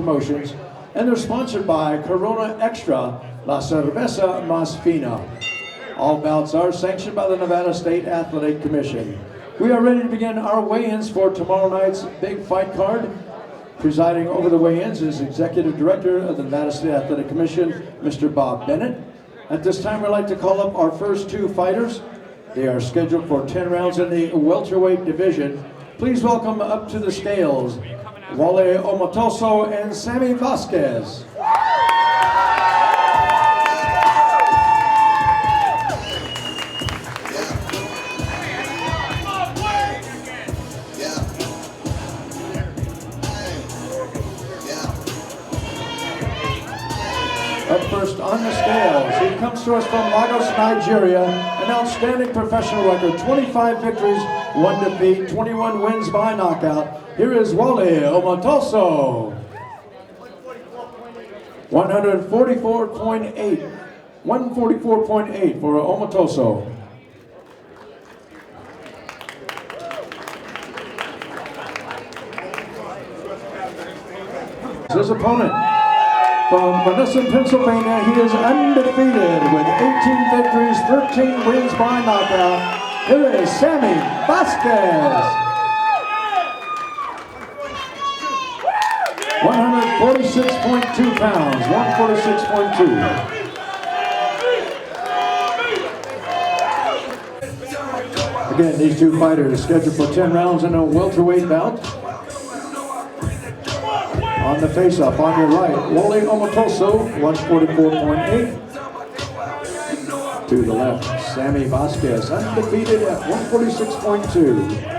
Promotions, and they're sponsored by Corona Extra, La Cerveza Más Fina. All bouts are sanctioned by the Nevada State Athletic Commission. We are ready to begin our weigh-ins for tomorrow night's big fight card. Presiding over the weigh-ins is Executive Director of the Nevada State Athletic Commission, Mr. Bob Bennett. At this time, we'd like to call up our first two fighters. They are scheduled for 10 rounds in the welterweight division. Please welcome up to the scales, Wale Omotoso and Sammy Vasquez. Up first on the scales, he comes to us from Lagos, Nigeria, an outstanding professional record, 25 victories, 1 defeat, 21 wins by knockout. Here is Wale Omotoso. 144.8. 144.8 for Omotoso. His opponent, from Madison, Pennsylvania, he is undefeated with 18 victories, 13 wins by knockout. Here is Sammy Vasquez. 146.2 pounds, 146.2. Again, these two fighters scheduled for 10 rounds in a welterweight bout. On the face-off, on your right, Wale Omotoso, 144.8. To the left, Sammy Vasquez, undefeated at 146.2.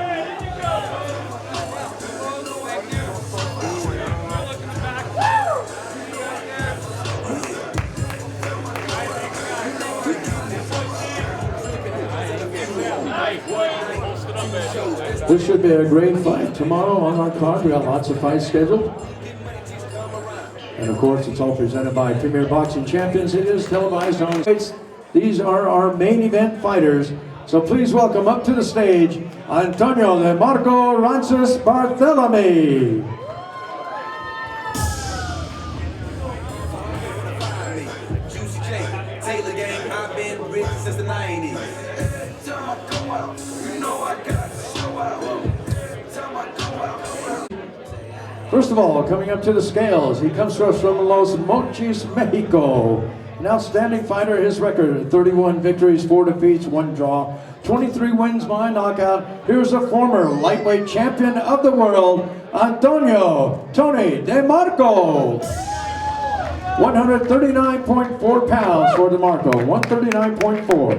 This should be a great fight tomorrow on our card. We have lots of fights scheduled. And of course, it's all presented by Premier Boxing Champions. It is televised on sites. These are our main event fighters. So please welcome up to the stage, Antonio DeMarco Rances Barthelemy. Since the 90s. First of all, coming up to the scales, he comes to us from Los Mochis, Mexico. An outstanding fighter, his record, 31 victories, 4 defeats, 1 draw, 23 wins by knockout. Here's a former lightweight champion of the world, Antonio "Tony" DeMarco. 139.4 pounds for DeMarco, 139.4.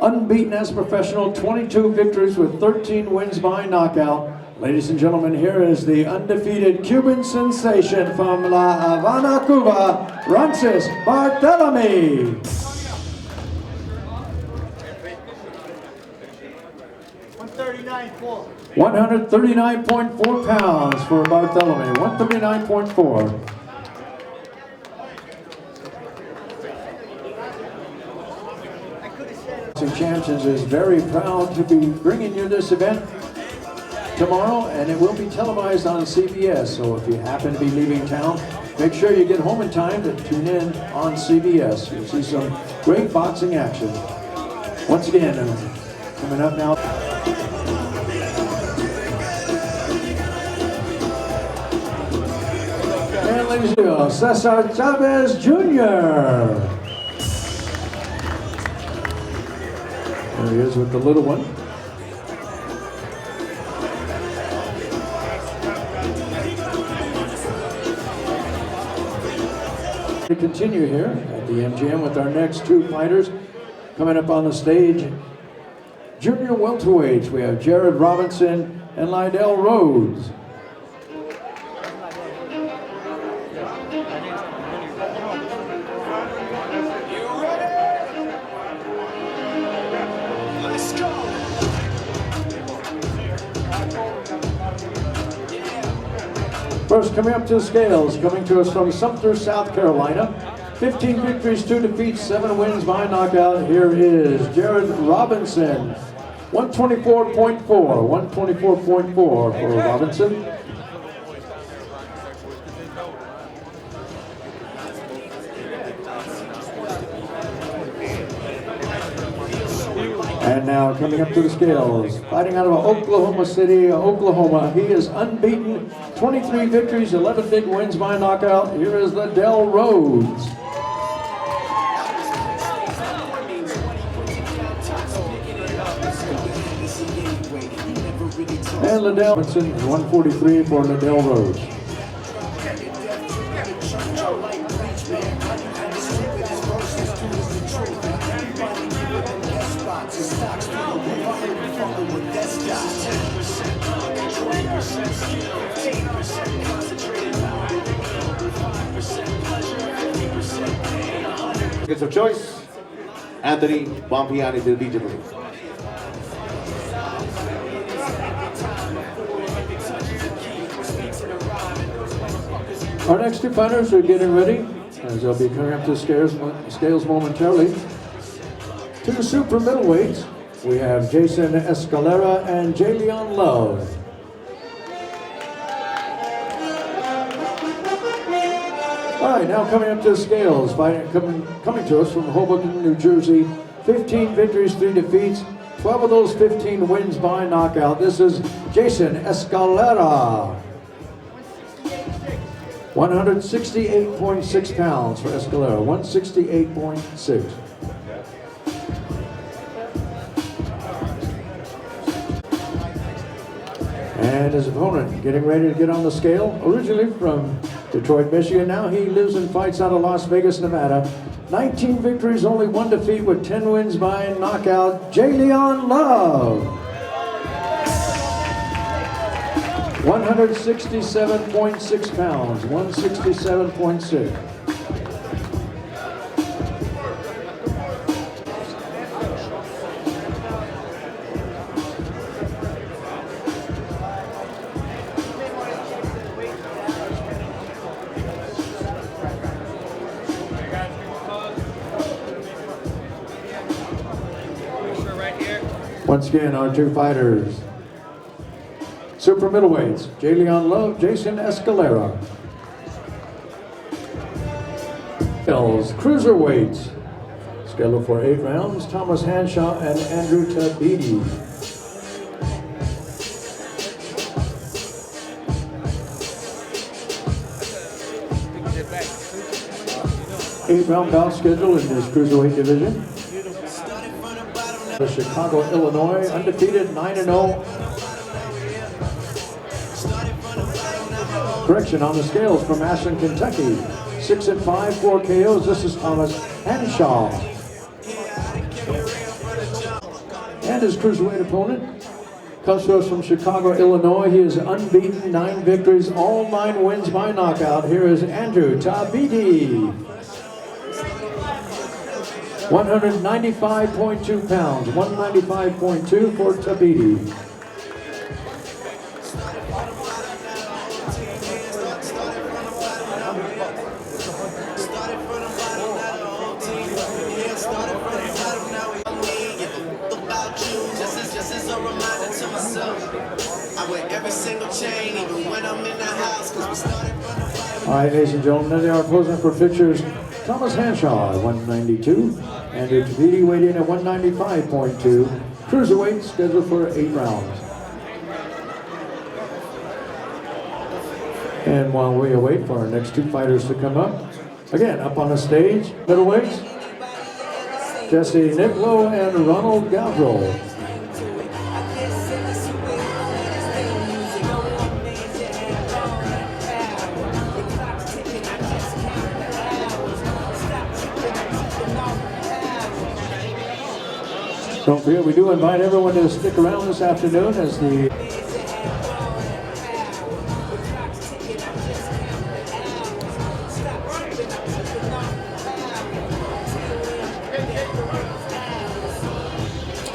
Unbeaten as a professional, 22 victories with 13 wins by knockout. Ladies and gentlemen, here is the undefeated Cuban sensation from La Habana, Cuba, Rances Barthelemy. 139.4 pounds for Barthelemy, 139.4. Champions is very proud to be bringing you this event tomorrow, and it will be televised on CBS. So if you happen to be leaving town, make sure you get home in time to tune in on CBS. You'll see some great boxing action. Once again, coming up now. And ladies and gentlemen, Cesar Chavez Jr. There he is with the little one. We continue here at the MGM with our next two fighters. Coming up on the stage, junior welterweights, we have Jared Robinson and Lanell Rhodes. First, coming up to the scales, coming to us from Sumter, South Carolina. 15 victories, 2 defeats, 7 wins by knockout. Here is Jared Robinson. 124.4 for Robinson. And now coming up to the scales, fighting out of Oklahoma City, Oklahoma. He is unbeaten, 23 victories, 11 big wins by knockout. Here is Lanell Rhodes. And Lanell Robinson, 143 for Lanell Rhodes. Tickets of choice, Anthony Bompiani to the DJ booth. Our next two fighters are getting ready, as they'll be coming up to the scales momentarily. To the super middleweights, we have Jason Escalera and Jalen Love. All right, now coming up to the scales, coming to us from Hoboken, New Jersey, 15 victories, 3 defeats, 12 of those 15 wins by knockout. This is Jason Escalera. 168.6 pounds for Escalera, 168.6. And his opponent getting ready to get on the scale, originally from Detroit, Michigan. Now he lives and fights out of Las Vegas, Nevada. 19 victories, only 1 defeat with 10 wins by knockout, Jalen Love. 167.6 pounds, 167.6. Once again, our two fighters. Super middleweights, Jalen Love, Jason Escalera. Bellows, cruiserweights, scheduled for 8 rounds, Thomas Hanshaw and Andrew Tabiti. Eight-round bout schedule in this cruiserweight division. Chicago, Illinois, undefeated, 9-0. Correction on the scales from Ashland, Kentucky, 6-5, 4 KOs. This is Thomas Hanshaw. And his cruiserweight opponent comes to us from Chicago, Illinois. He is unbeaten, 9 victories, all 9 wins by knockout. Here is Andrew Tabiti. 195.2 pounds, 195.2 for Tabiti. All right, ladies and gentlemen, they are posing for pictures. Thomas Hanshaw at 192, Andrew Tabiti weighed in at 195.2. Cruiserweight scheduled for 8 rounds. And while we await for our next two fighters to come up, again, up on the stage, middleweights, Jesse Nicolo and Ronald Gavril. Don't forget, we do invite everyone to stick around this afternoon as the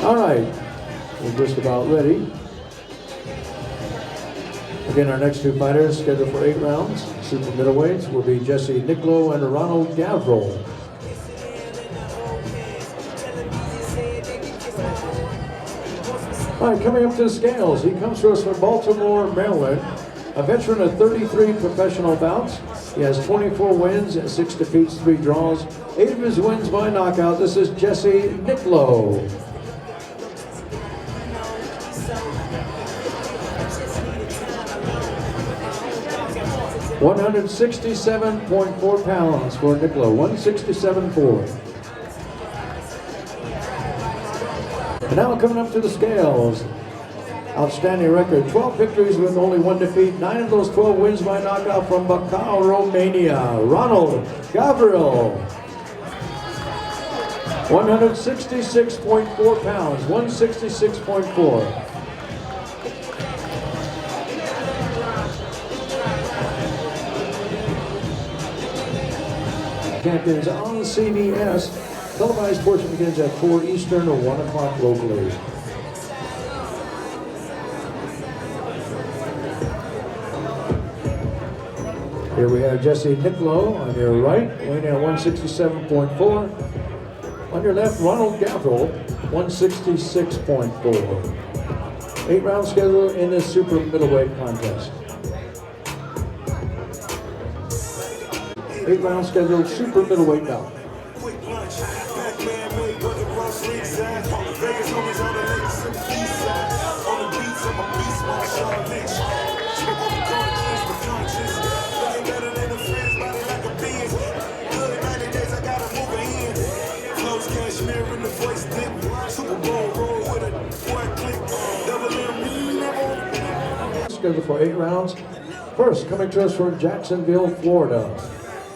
all right, we're just about ready. Again, our next two fighters scheduled for 8 rounds. Super middleweights will be Jesse Nicolo and Ronald Gavril. All right, coming up to the scales, he comes to us from Baltimore, Maryland. A veteran of 33 professional bouts. He has 24 wins, 6 defeats, 3 draws. 8 of his wins by knockout. This is Jesse Nicklow. 167.4 pounds for Nicklow. 167.4. And now coming up to the scales. Outstanding record, 12 victories with only 1 defeat, 9 of those 12 wins by knockout from Bacau, Romania. Ronald Gabriel. 166.4 pounds, 166.4. Champions on CBS. Televised portion begins at 4 Eastern or 1 o'clock locally. Here we have Jesse Nicklow on your right, weighing in at 167.4. On your left, Ronald Gavril, 166.4. 8-round schedule in this super middleweight contest. 8-round schedule, super middleweight bout. Scheduled for 8 rounds. First, coming to us from Jacksonville, Florida.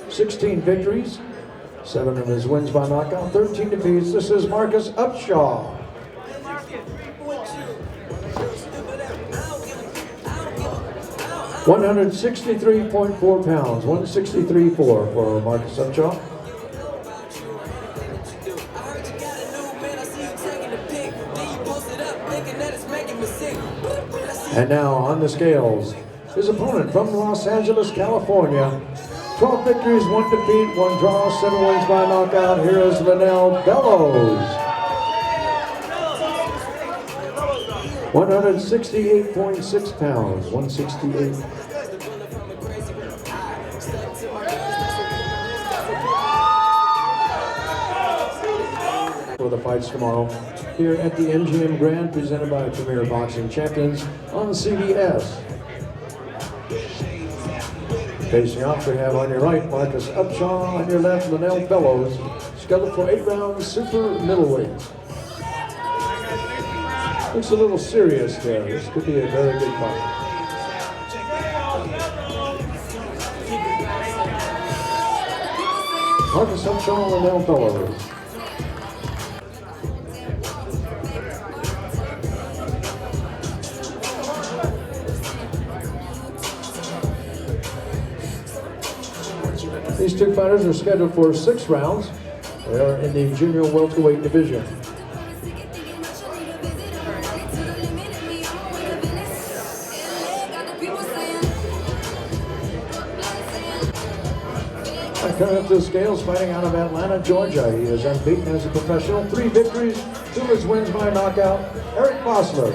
16 victories, 7 of his wins by knockout, 13 defeats. This is Marcus Upshaw. $163.4 pounds, 163.4 for Marcus Upshaw. And now on the scales, his opponent from Los Angeles, California. 12 victories, 1 defeat, 1 draw, 7 wins by knockout. Here is Lanell Bellows. 168.6 pounds, 168. For the fights tomorrow here at the MGM Grand, presented by Premier Boxing Champions on CBS. Facing off, we have on your right Marcus Upshaw, on your left Lanell Bellows, scheduled for 8 rounds super middleweight. Looks a little serious there. This could be a very good fight. Marcus Upshaw, Lanell Bellows. These 2 fighters are scheduled for 6 rounds. They are in the junior welterweight division. Coming up to the scales, fighting out of Atlanta, Georgia. He is unbeaten as a professional. 3 victories, 2 of his wins by knockout. Eric Bosler.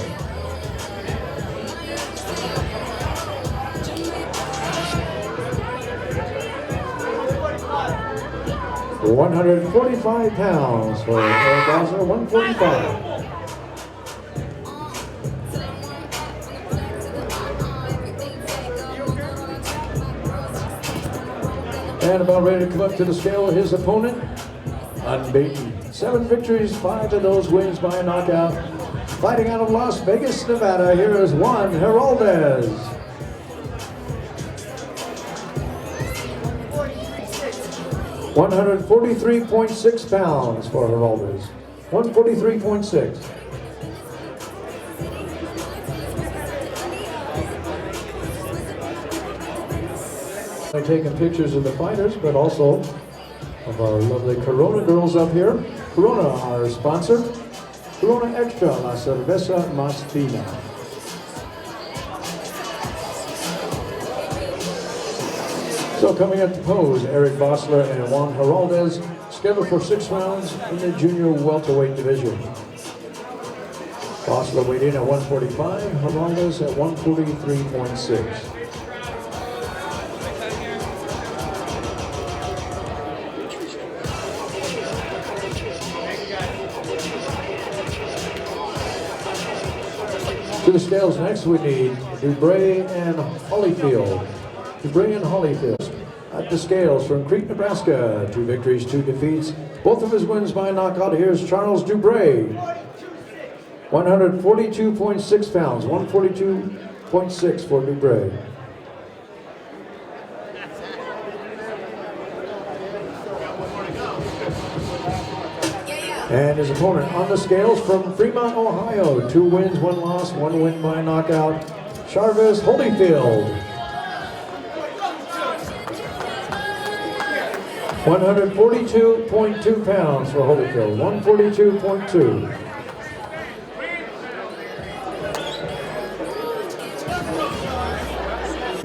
145 pounds for Eric Bosler, 145. And about ready to come up to the scale with his opponent, unbeaten. 7 victories, 5 of those wins by knockout. Fighting out of Las Vegas, Nevada, here is Juan Heraldez. 143.6 pounds for Heraldez. 143.6. I'm taking pictures of the fighters, but also of our lovely Corona girls up here. Corona, our sponsor. Corona Extra, La Cerveza Más Fina. So coming up to pose, Eric Bosler and Juan Heraldez, scheduled for 6 rounds in the junior welterweight division. Foster weighed in at 145, Heraldez at 143.6. To the scales next we need Dubray and Holyfield. Dubray and Holyfield. At the scales from Crete, Nebraska, 2 victories, 2 defeats. Both of his wins by knockout. Here's Charles Dubray. 142.6 pounds, 142.6 for Dubray. And his opponent on the scales from Fremont, Ohio, 2 wins, 1 loss, 1 win by knockout, Charvis Holyfield. 142.2 pounds for Holyfield, 142.2.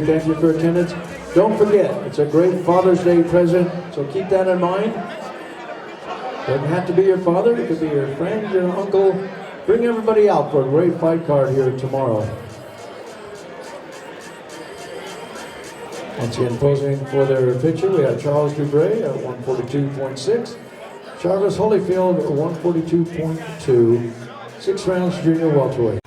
Thank you for attendance. Don't forget, it's a great Father's Day present, so keep that in mind. Doesn't have to be your father, it could be your friend, your uncle. Bring everybody out for a great fight card here tomorrow. Once again, posing for their picture, we have Charles Dubray at 142.6. Charvis Holyfield at 142.2. 6 rounds junior welterweight.